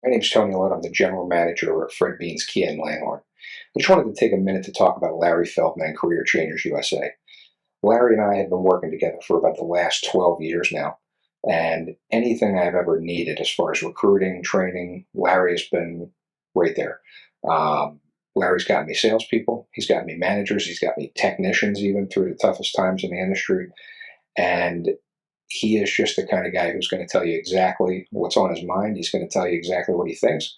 My name is Tony Lett. I'm the general manager of Fred Bean's Kia in Langhorne. I just wanted to take a minute to talk about Larry Feldman and Career Changers USA. Larry and I have been working together for about the last 12 years now, and anything I've ever needed as far as recruiting, training, Larry has been right there. Larry's got me salespeople, he's got me managers, he's got me technicians even through the toughest times in the industry, and he is just the kind of guy who's going to tell you exactly what's on his mind. He's going to tell you exactly what he thinks.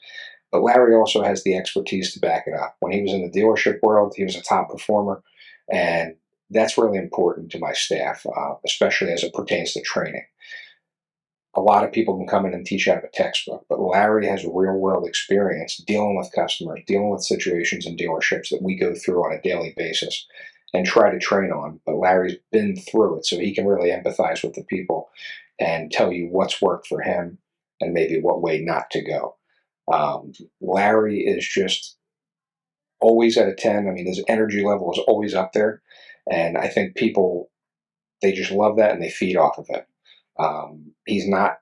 But Larry also has the expertise to back it up. When he was in the dealership world, he was a top performer, and that's really important to my staff, especially as it pertains to training. A lot of people can come in and teach out of a textbook, but Larry has real-world experience dealing with customers, dealing with situations in dealerships that we go through on a daily basis and try to train on. But Larry's been through it, so he can really empathize with the people and tell you what's worked for him and maybe what way not to go. Larry is just always at a 10. I mean, his energy level is always up there, and I think people, they just love that and they feed off of it. He's not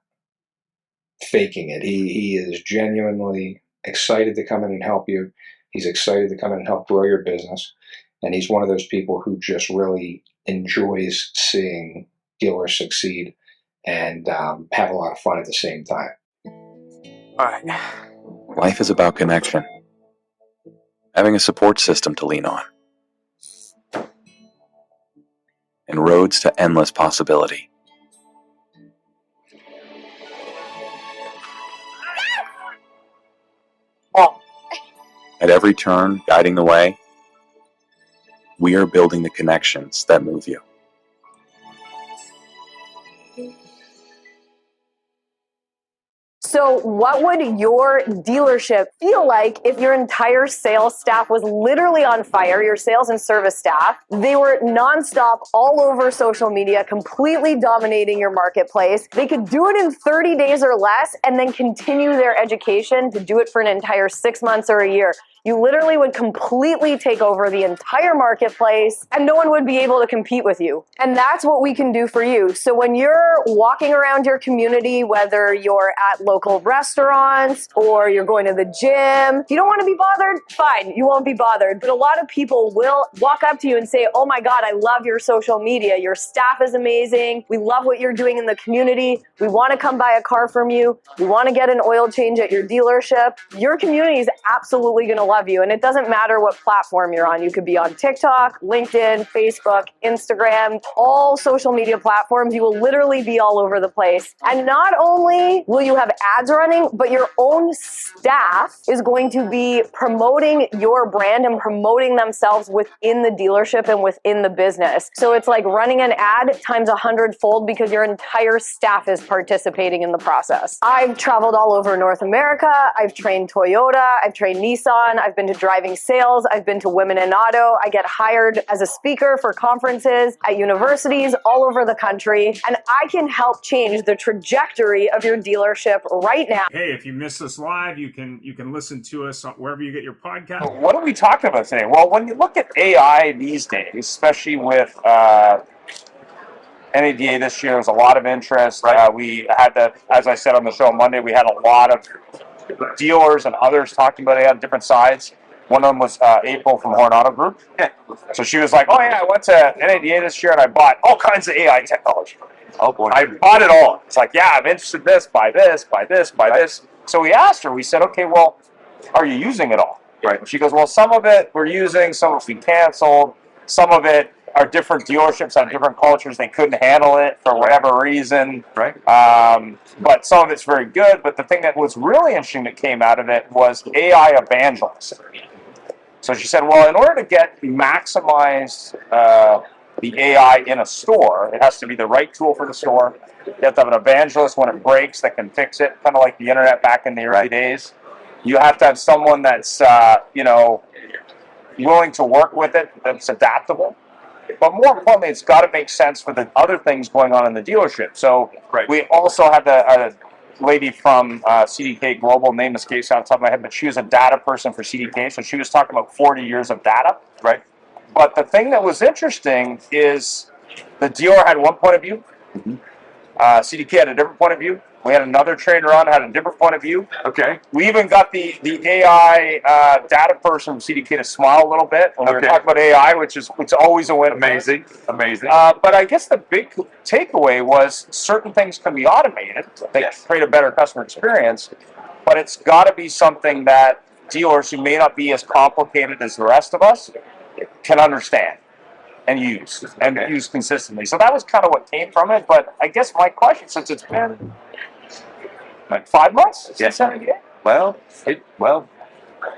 faking it. He is genuinely excited to come in and help you. He's excited to come in and help grow your business. And he's one of those people who just really enjoys seeing dealers succeed and have a lot of fun at the same time. All right. Life is about connection. Having a support system to lean on. And roads to endless possibility. At every turn, guiding the way, we are building the connections that move you. So what would your dealership feel like if your entire sales staff was literally on fire, your sales and service staff? They were nonstop all over social media, completely dominating your marketplace. They could do it in 30 days or less and then continue their education to do it for an entire 6 months or a year. You literally would completely take over the entire marketplace and no one would be able to compete with you. And that's what we can do for you. So when you're walking around your community, whether you're at local restaurants or you're going to the gym, if you don't want to be bothered, fine, you won't be bothered. But a lot of people will walk up to you and say, oh my God, I love your social media. Your staff is amazing. We love what you're doing in the community. We want to come buy a car from you. We want to get an oil change at your dealership. Your community is absolutely going to love you. And it doesn't matter what platform you're on. You could be on TikTok, LinkedIn, Facebook, Instagram, all social media platforms. You will literally be all over the place. And not only will you have ads running, but your own staff is going to be promoting your brand and promoting themselves within the dealership and within the business. So it's like running an ad times 100-fold because your entire staff is participating in the process. I've traveled all over North America. I've trained Toyota. I've trained Nissan. I've been to driving sales. I've been to Women in Auto. I get hired as a speaker for conferences at universities all over the country. And I can help change the trajectory of your dealership right now. Hey, if you missed us live, you can listen to us wherever you get your podcast. What are we talking about today? Well, when you look at AI these days, especially with NADA this year, there was a lot of interest. Right. We had as I said on the show on Monday, we had a lot of dealers and others talking about AI on different sides. One of them was April from Horn Auto Group. Yeah. So she was like, oh yeah, I went to NADA this year and I bought all kinds of AI technology. Oh boy. I bought it all. It's like, yeah, I'm interested in this, buy this, buy this, buy this. So we asked her, we said, okay, well, are you using it all? Right. And she goes, well, some of it we're using, some of it we canceled, some of it are different dealerships have different cultures. They couldn't handle it for whatever reason. Right. But some of it's very good. But the thing that was really interesting that came out of it was AI evangelists. So she said, well, in order to maximize the AI in a store, it has to be the right tool for the store. You have to have an evangelist when it breaks that can fix it, kind of like the internet back in the early days. You have to have someone that's, willing to work with it, that's adaptable. But more importantly, it's got to make sense for the other things going on in the dealership. So we also had a lady from CDK Global, name escapes out the top of my head, but she was a data person for CDK. So she was talking about 40 years of data. Right. But the thing that was interesting is the dealer had one point of view. CDK had a different point of view. We had another trainer on had a different point of view. Okay. We even got the AI data person from CDK to smile a little bit when we were talking about AI, which is always a win. Amazing. But I guess the big takeaway was certain things can be automated. They create a better customer experience, but it's got to be something that dealers who may not be as complicated as the rest of us can understand and use consistently. So that was kind of what came from it. But I guess my question, since it's been like 5 months since Well,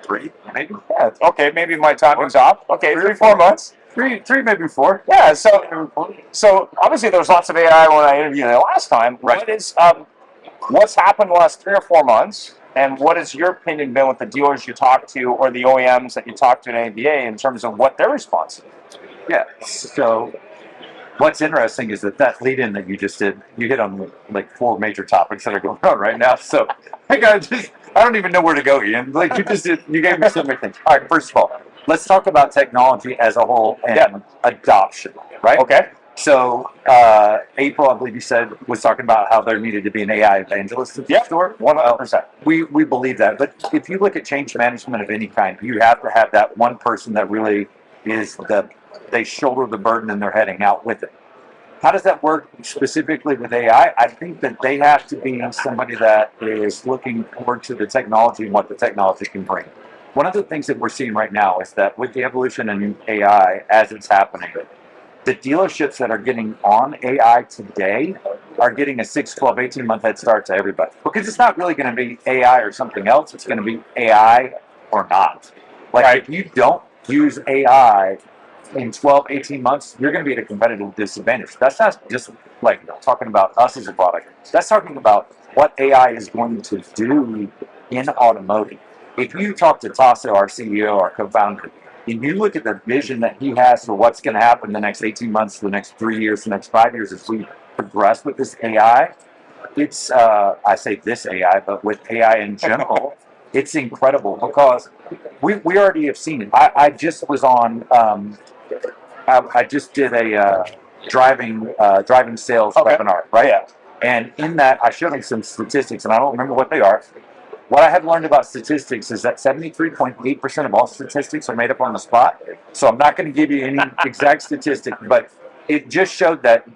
3 maybe. Yeah. Okay, maybe my timing's off. Okay, 3 or 4 months. Three, maybe 4. Yeah. So obviously there was lots of AI when I interviewed you last time. Right. What's happened the last 3 or 4 months? And what has your opinion been with the dealers you talk to or the OEMs that you talk to in ABA in terms of what their response is? Yeah. So what's interesting is that lead-in that you just did, you hit on like 4 major topics that are going on right now. So I don't even know where to go, Ian. Like you gave me so many things. All right, first of all, let's talk about technology as a whole and adoption, right? Okay. So April, I believe you said, was talking about how there needed to be an AI evangelist at the store. 100%. We believe that. But if you look at change management of any kind, you have to have that one person that really is they shoulder the burden and they're heading out with it. How does that work specifically with AI? I think that they have to be somebody that is looking forward to the technology and what the technology can bring. One of the things that we're seeing right now is that with the evolution in AI as it's happening, the dealerships that are getting on AI today are getting a 6, 12, 18-month head start to everybody. Because it's not really going to be AI or something else. It's going to be AI or not. Like if you don't use AI in 12, 18 months, you're going to be at a competitive disadvantage. That's not just like talking about us as a product. That's talking about what AI is going to do in automotive. If you talk to Tasso, our CEO, our co-founder, and you look at the vision that he has for what's going to happen in the next 18 months, the next 3 years, the next 5 years as we progress with this AI, it's, I say this AI, but with AI in general, it's incredible because we already have seen it. I just was on, I just did a driving sales webinar, right? Yeah. And in that, I showed them some statistics, and I don't remember what they are. What I have learned about statistics is that 73.8% of all statistics are made up on the spot. So I'm not going to give you any exact statistic, but it just showed that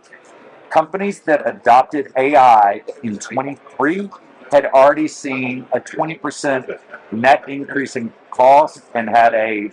companies that adopted AI in 23 had already seen a 20% net increase in cost and had a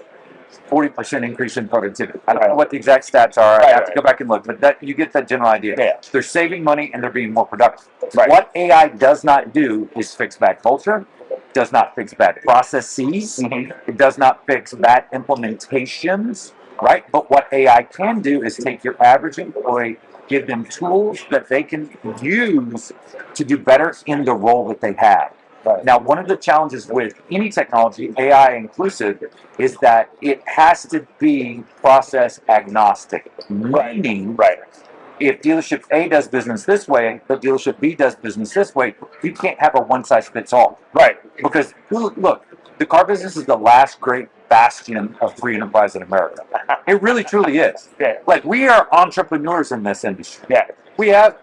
40% increase in productivity. I don't know what the exact stats are. I have to go back and look, but that you get that general idea. Yeah. They're saving money and they're being more productive. Right. What AI does not do is fix bad culture, does not fix bad processes, it does not fix bad implementations, right? But what AI can do is take your average employee, give them tools that they can use to do better in the role that they have. Right. Now, one of the challenges with any technology, AI inclusive, is that it has to be process agnostic. Meaning, if dealership A does business this way, but dealership B does business this way, you can't have a one-size-fits-all. Right. Because, look, the car business is the last great bastion of free enterprise in America. It really, truly is. Yeah. Like, we are entrepreneurs in this industry. Yeah. We have,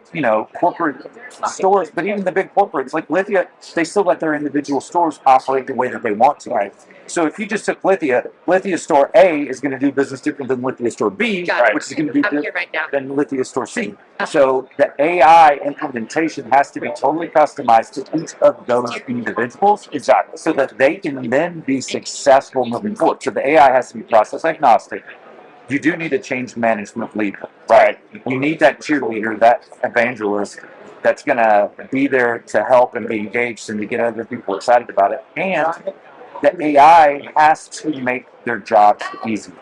corporate stores, but even the big corporates, like Lithia, they still let their individual stores operate the way that they want to. Right. So if you just took Lithia store A is going to do business different than Lithia store B, which is going to be different than Lithia store C. So the AI implementation has to be totally customized to each of those individuals, Exactly. so that they can then be successful moving forward. So the AI has to be process agnostic. You do need a change management leader, right? You need that cheerleader, that evangelist that's going to be there to help and be engaged and to get other people excited about it. And the AI has to make their jobs easy.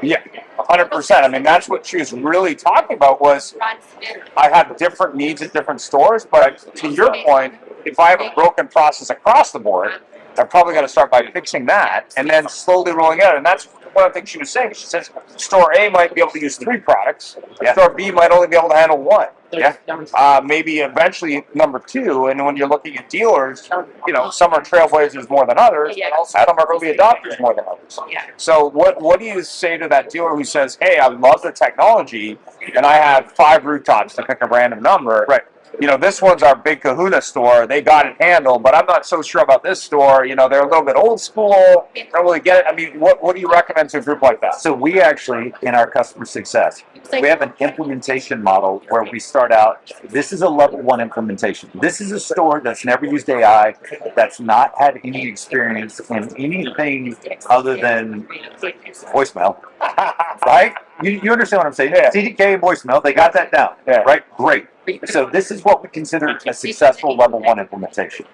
Yeah, 100%. I mean, that's what she was really talking about was I have different needs at different stores, but to your point, if I have a broken process across the board, I'm probably going to start by fixing that and then slowly rolling out. And that's one of the things she was saying. She says store A might be able to use 3 products. Yeah. Store B might only be able to handle 1. Yeah. Maybe eventually number 2. And when you're looking at dealers, you know, some are trailblazers more than others, and some are early adopters more than others. So what do you say to that dealer who says, hey, I love the technology and I have 5 rooftops to pick a random number? Right. You know, this one's our big kahuna store. They got it handled, but I'm not so sure about this store. You know, they're a little bit old school. Don't really get it. I mean, what do you recommend to a group like that? So we actually, in our customer success, we have an implementation model where we start out, this is a level 1 implementation. This is a store that's never used AI, that's not had any experience in anything other than voicemail, right? You understand what I'm saying? Yeah. CDK and voicemail, they got that down, right? Great. So this is what we consider a successful level 1 implementation.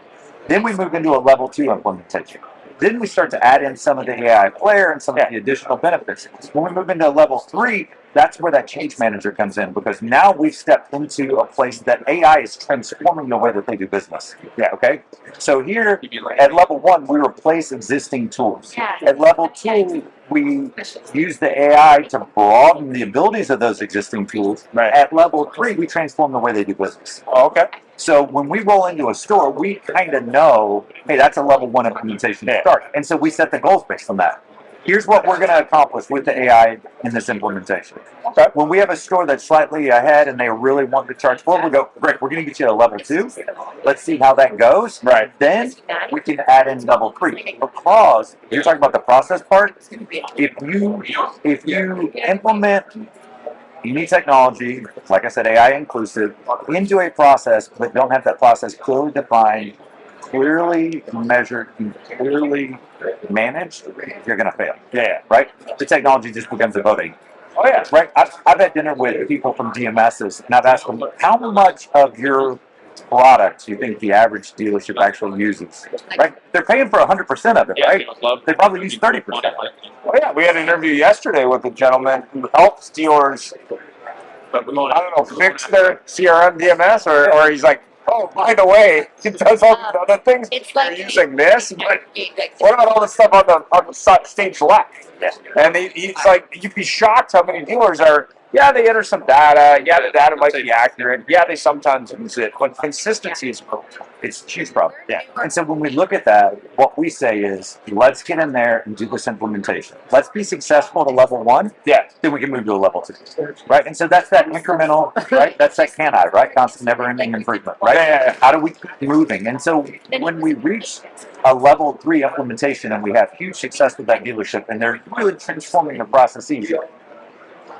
Then we move into a level 2 implementation. Then we start to add in some of the AI flair and some of the additional benefits. When we move into level 3, that's where that change manager comes in, because now we've stepped into a place that AI is transforming the way that they do business. Okay? So here at level 1, we replace existing tools. At level 2, we use the AI to broaden the abilities of those existing tools. Right. At level 3, we transform the way they do business. Oh, okay. So when we roll into a store, we kind of know, hey, that's a level 1 implementation to start. And so we set the goals based on that. Here's what we're going to accomplish with the AI in this implementation. Okay. When we have a store that's slightly ahead and they really want to charge more, we go, great, we're going to get you to level 2. Let's see how that goes. Right. Then we can add in level 3. Because you're talking about the process part. If you implement any technology, like I said, AI inclusive, into a process, but don't have that process clearly defined, clearly measured, and clearly managed, you're going to fail. Yeah. Right? The technology just becomes a voting. Oh, yeah. Right? I've had dinner with people from DMSs, and I've asked them, how much of your product do you think the average dealership actually uses? Right? They're paying for 100% of it, right? They probably use 30%. Oh, yeah. We had an interview yesterday with a gentleman who helps dealers, I don't know, fix their CRM DMS, or he's like, oh, by the way, it does all the other things. You're using this, but what about all the stuff on the stage left? And he's like, you'd be shocked how many dealers are, yeah, they enter some data, yeah, the data might be accurate, yeah, they sometimes use it, but consistency is important. It's a huge problem. Yeah. And so when we look at that, what we say is, let's get in there and do this implementation. Let's be successful to level 1. Yeah. Then we can move to a level 2. Right? And so that's that incremental, right? That's that CAN-I, right? Constant never-ending improvement, right? Yeah. How do we keep moving? And so when we reach a level 3 implementation and we have huge success with that dealership and they're really transforming the processes,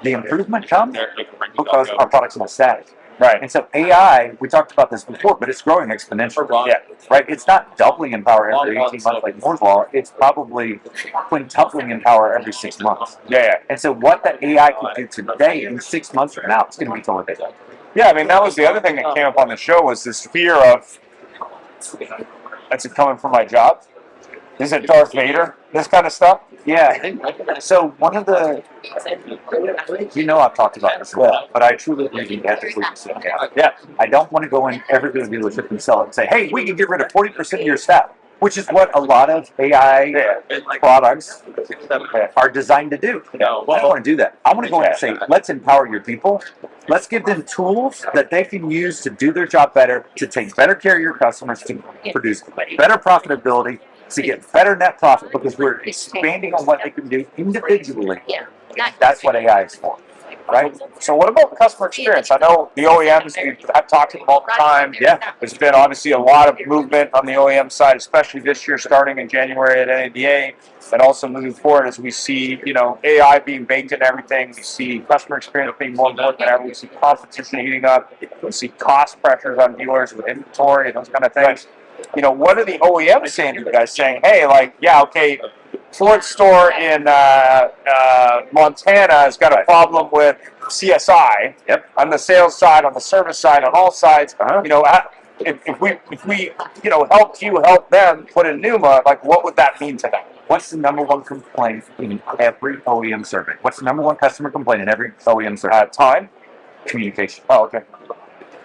the improvement comes because our product's not static. Right. And so AI, we talked about this before, but it's growing exponentially. Yeah. Right? It's not doubling in power every 18 months like Moore's Law. It's probably quintupling in power every 6 months. Yeah. And so what that AI can do today, in 6 months from now, it's going to be totally different. Yeah, I mean, that was the other thing that came up on the show was this fear of, that's it coming from my job? Is it Darth Vader? This kind of stuff? Yeah. So one of the, I've talked about this a lot, but I truly believe you have to please yourself. Yeah. I don't want to go in every dealership and sell it and say, hey, we can get rid of 40% of your staff, which is what a lot of AI products are designed to do. I don't want to do that. I want to go in and say, let's empower your people. Let's give them tools that they can use to do their job better, to take better care of your customers, to produce better profitability, to get better net profit, because we're expanding on what they can do individually. That's what AI is for, right? So what about customer experience? I know the OEMs, I've talked to them all the time. Yeah. There's been obviously a lot of movement on the OEM side, especially this year, starting in January at NADA, and also moving forward as we see, AI being baked in everything. We see customer experience being more important than ever. We see competition heating up. We see cost pressures on dealers with inventory and those kind of things. What are the OEMs saying to you guys? Saying, hey, Ford store in Montana has got a problem with CSI. Yep. On the sales side, on the service side, on all sides. if we helped you help them put in Numa, like what would that mean to them? What's the number one complaint in every OEM survey? What's the number one customer complaint in every OEM survey? Time, Communication. oh, okay.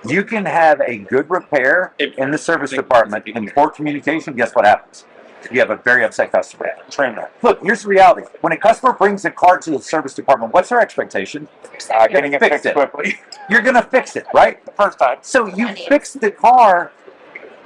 You can have a good repair in the service department and poor communication, guess what happens? You have a very upset customer. Train that. Look, here's the reality. When a customer brings a car to the service department, what's their expectation? Getting it fixed quickly. You're going to fix it, right? The first time. So you fixed the car.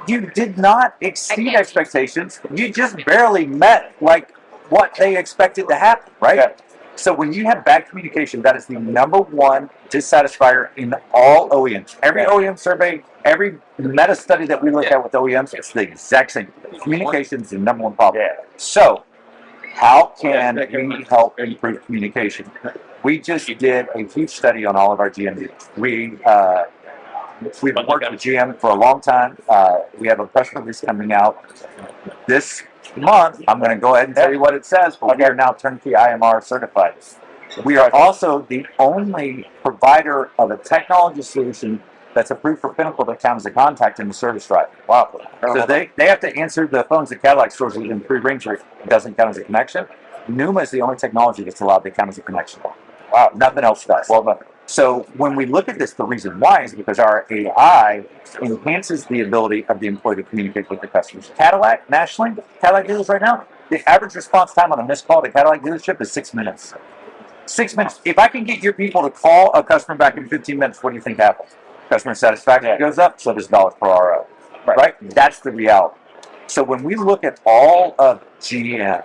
You did not exceed expectations. You just barely met like what they expected to happen, right? Yeah. So when you have bad communication, that is the number one dissatisfier in all OEMs. Every OEM survey, every meta study that we look at with OEMs, it's the exact same. Communication is the number one problem. Yeah. So how can we help improve communication? We just did a huge study on all of our GM. We've worked with GM for a long time. We have a press release coming out this month. I'm going to go ahead and tell you what it says, but we are now turnkey IMR certified. We are also the only provider of a technology solution that's approved for Pinnacle that counts as a contact in the service drive. Wow. So they have to answer the phones at Cadillac stores within 3 ring tree. It doesn't count as a connection. Numa is the only technology that's allowed to count as a connection. Wow. Nothing else does. Well done. So when we look at this, the reason why is because our AI enhances the ability of the employee to communicate with the customers. Cadillac, nationally, Cadillac dealers right now, the average response time on a missed call at a Cadillac dealership is 6 minutes. 6 minutes. If I can get your people to call a customer back in 15 minutes, what do you think happens? Customer satisfaction goes up, so does dollars per RO. Right? That's the reality. So when we look at all of GM,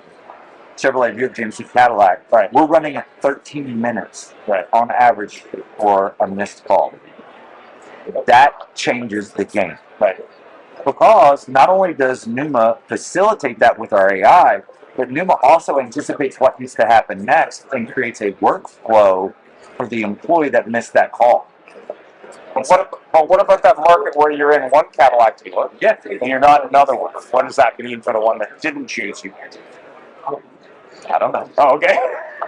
Chevrolet, Buick, GMC, Cadillac, we're running at 13 minutes on average for a missed call. That changes the game. Because not only does Numa facilitate that with our AI, but Numa also anticipates what needs to happen next and creates a workflow for the employee that missed that call. But what about that market where you're in one Cadillac dealer and you're not another one? What does that mean for the one that didn't choose you? I don't know. Oh, okay.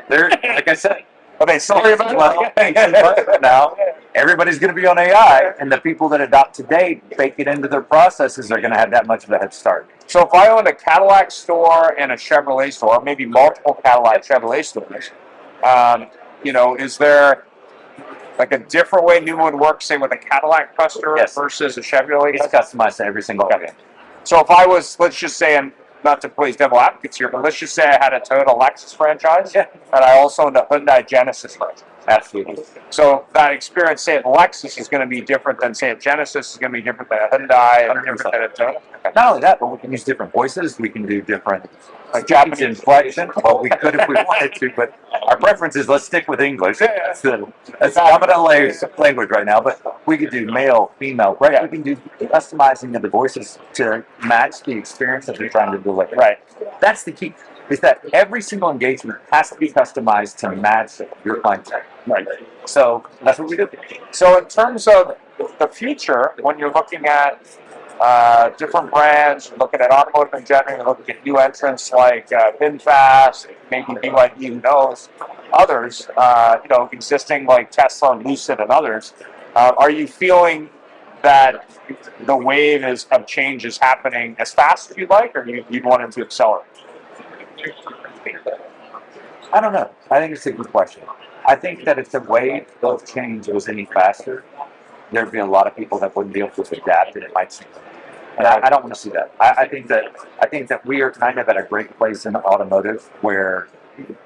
They're, like I said, Are they sorry about well, now everybody's going to be on AI, and the people that adopt today, bake it into their processes, are going to have that much of a head start. So if I own a Cadillac store and a Chevrolet store, maybe multiple Cadillac Chevrolet stores, is there like a different way Numa would work, say, with a Cadillac customer versus a Chevrolet? It's customized to every single game. So if I was, let's just say, and not to play devil advocates here, but let's just say I had a Toyota Lexus franchise, and I also owned a Hyundai Genesis franchise. Absolutely. So that experience, say, at Lexus is going to be different than, say, at Genesis is going to be different than a Hyundai, and different than a Toyota. Not only that, but we can use different voices. We can do different Japanese inflection. Well, we could if we wanted to, but our preference is let's stick with English. That's the dominant language right now. But we could do male, female. Right? We can do customizing of the voices to match the experience that they're trying to deliver. Right. That's the key. Is that every single engagement has to be customized to match your clientele. Right. So that's what we do. So in terms of the future, when you're looking at different brands, you're looking at automotive in general, you're looking at new entrants like VinFast, maybe BYD, who knows, others, existing like Tesla and Lucid and others, are you feeling that the wave of change is happening as fast as you'd like, or you'd want it to accelerate? I don't know. I think it's a good question. I think that if the wave of change was any faster, there'd be a lot of people that wouldn't be able to adapt, and it might seem. And I don't want to see that. I think that we are kind of at a great place in automotive where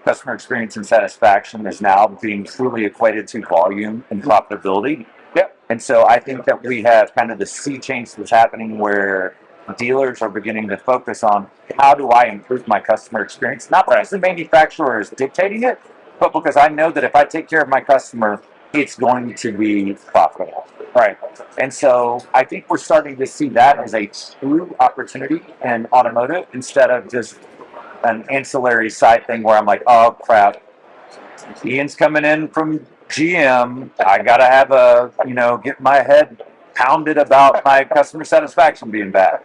customer experience and satisfaction is now being truly equated to volume and profitability. Yep. And so I think that we have kind of the sea change that's happening where dealers are beginning to focus on how do I improve my customer experience, not because the manufacturer is dictating it, but because I know that if I take care of my customer, it's going to be profitable. Right. And so I think we're starting to see that as a true opportunity in automotive instead of just an ancillary side thing where I'm like, oh crap, Ian's coming in from GM. I got to have get my head pounded about my customer satisfaction being bad.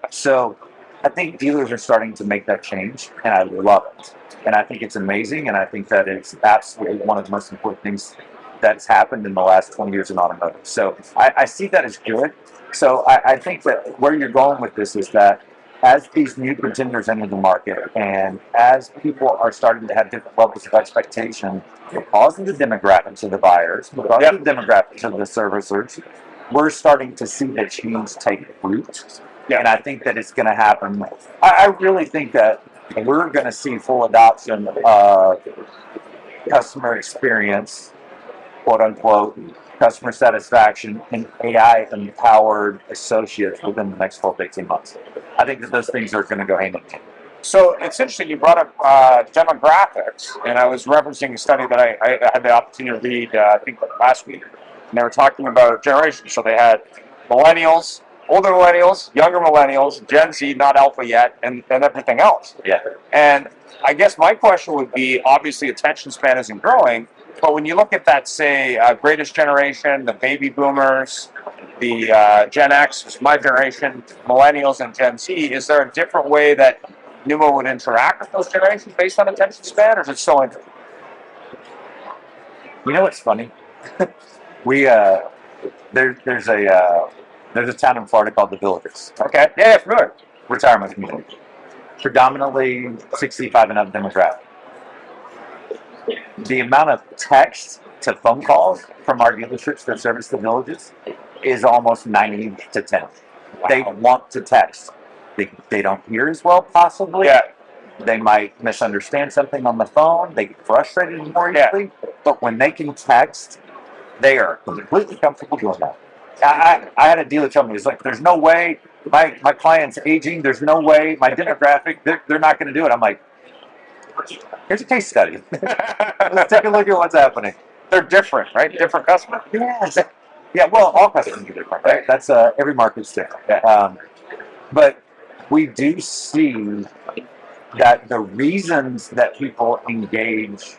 So I think dealers are starting to make that change, and I love it. And I think it's amazing, and I think that it's absolutely one of the most important things that's happened in the last 20 years in automotive. So I see that as good. So I think that where you're going with this is that as these new contenders enter the market and as people are starting to have different levels of expectation because of the demographics of the buyers, because of the demographics of the servicers, we're starting to see the change take root. And I think that it's going to happen. I really think that we're going to see full adoption of customer experience, quote unquote, customer satisfaction, and AI empowered associates within the next 12 to 18 months. I think that those things are going to go hand in hand. So it's interesting you brought up demographics, and I was referencing a study that I had the opportunity to read, I think last week, and they were talking about generations. So they had millennials, older millennials, younger millennials, Gen Z, not alpha yet, and everything else. Yeah. And I guess my question would be, obviously attention span isn't growing, but when you look at that, say, greatest generation, the baby boomers, the Gen X, which is my generation, millennials, and Gen Z, is there a different way that Numa would interact with those generations based on attention span, or is it so interesting? You know what's funny? We there's a town in Florida called the Villages. Okay, yeah, familiar. Retirement community, predominantly 65 and up demographic. The amount of text to phone calls from our dealerships that service the Villages is almost 90 to 10. Wow. They want to text. They don't hear as well, possibly. Yeah. They might misunderstand something on the phone. They get frustrated more easily. Yeah. But when they can text, they are completely comfortable doing that. I had a dealer tell me, he's like, there's no way my client's aging. There's no way my demographic, they're not going to do it. I'm like, here's a case study. Let's take a look at what's happening. They're different, right? Different customers. Yes. Yeah, well, all customers are different, right? That's every market's different. Yeah. But we do see that the reasons that people engage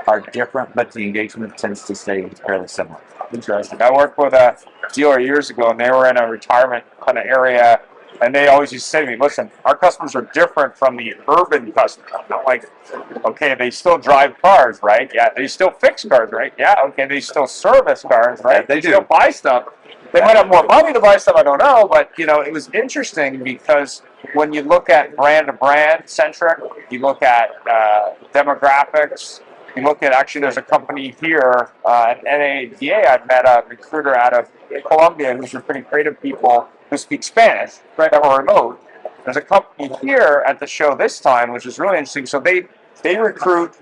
are different, but the engagement tends to stay fairly similar. Interesting. I worked with a dealer years ago, and they were in a retirement kind of area, and they always used to say to me, listen, our customers are different from the urban customer. Not like, okay, they still drive cars, right? Yeah. They still fix cars, right? Yeah. Okay. They still service cars, right? Yeah, they do. Still buy stuff. They might have more money to buy stuff, I don't know, but, you know, it was interesting because when you look at brand-to-brand centric, you look at demographics, you look at, actually, there's a company here at Numa.Ai. I met a recruiter out of Colombia who's recruiting creative people who speak Spanish, right, that were remote. There's a company here at the show this time, which is really interesting. So they recruit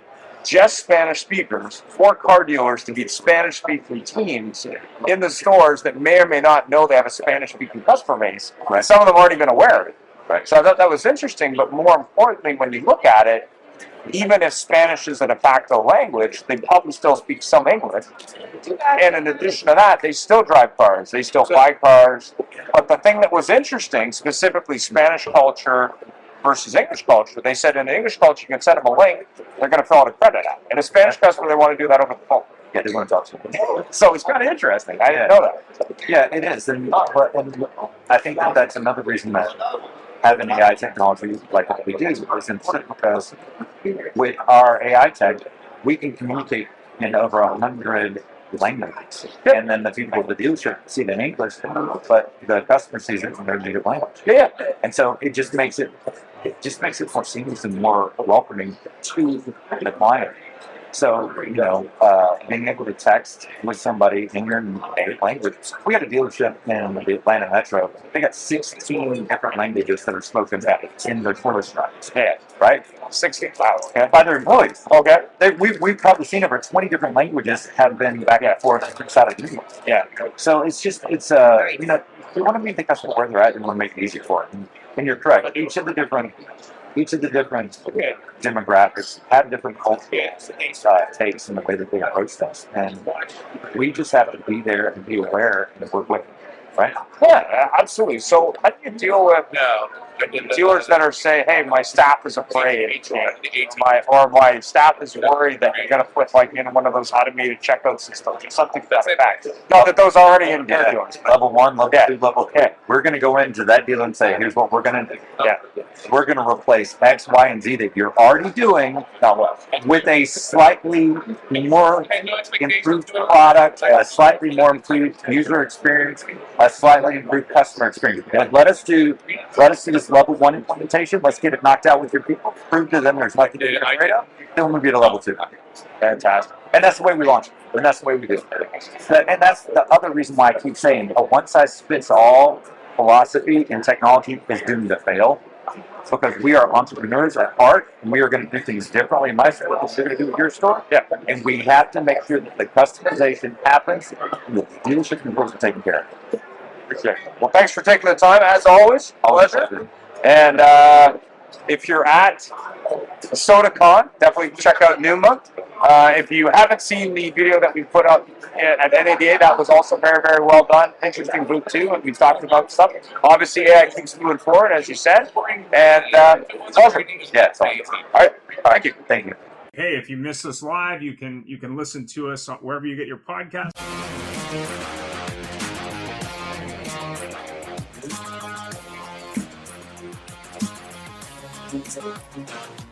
just Spanish speakers for car dealers to be Spanish-speaking teams in the stores that may or may not know they have a Spanish-speaking customer base. Right. Some of them aren't even aware of it. Right. So I thought that was interesting, but more importantly, when you look at it, even if Spanish is a de facto language, they probably still speak some English. And in addition to that, they still drive cars. They still buy cars. But the thing that was interesting, specifically Spanish culture versus English culture, they said in the English culture, you can send them a link, they're going to fill out a credit app. In a Spanish customer, they want to do that over the phone. Yeah, they want to talk to them. So it's kind of interesting. I didn't know that. Yeah, it is. And I think that's another reason that having AI technology like what we do is important, because with our AI tech, we can communicate in over 100 languages. Yep. And then the people at the dealership see it in English, but the customer sees it in their native language. Yeah. And so it just makes it more seamless and more welcoming to the client. So, being able to text with somebody in your native language. We got a dealership in the Atlanta Metro. They got 16 different languages that are spoken in their tourist drives. Yeah. Right? 16,000. By their employees. Okay. We've probably seen over 20 different languages have been back and forth inside of New York. Yeah. So we want to meet the customer where they're at and we want to make it easy for them. And you're correct. Each of the different demographics have different cultural takes in the way that they approach things, and we just have to be there and be aware and work with them. right? Yeah, absolutely. So how do you deal with dealers that are saying, "Hey, my staff is afraid," or my staff is worried that you're going to put like in one of those automated checkout systems or something to that effect? Not that those are already in their dealers. Level 1, level 2, level 3. We're going to go into that dealer and say, here's what we're going to do. Yeah. We're going to replace X, Y, and Z that you're already doing with a slightly more improved product, a slightly more improved user experience, a slightly improved customer experience. And let us do this level 1 implementation. Let's get it knocked out with your people. Prove to them there's nothing to be afraid of. Then we'll get to level 2. Fantastic. And that's the way we launch it. And that's the way we do it. And that's the other reason why I keep saying a one-size-fits-all philosophy in technology is doomed to fail. Because we are entrepreneurs at heart, and we are going to do things differently in my store than you're going to do at your store. Yeah. And we have to make sure that the customization happens and the dealership employees are taken care of. Well, thanks for taking the time, as always. Pleasure. And if you're at ASOTU, definitely check out Numa. If you haven't seen the video that we put up at NADA, that was also very, very well done. Interesting booth too, and we talked about stuff. Obviously, AI keeps moving forward, as you said. And it's awesome. Yeah, it's awesome. All right. Thank you. Thank you. Hey, if you missed us live, you can listen to us wherever you get your podcast. Thank you.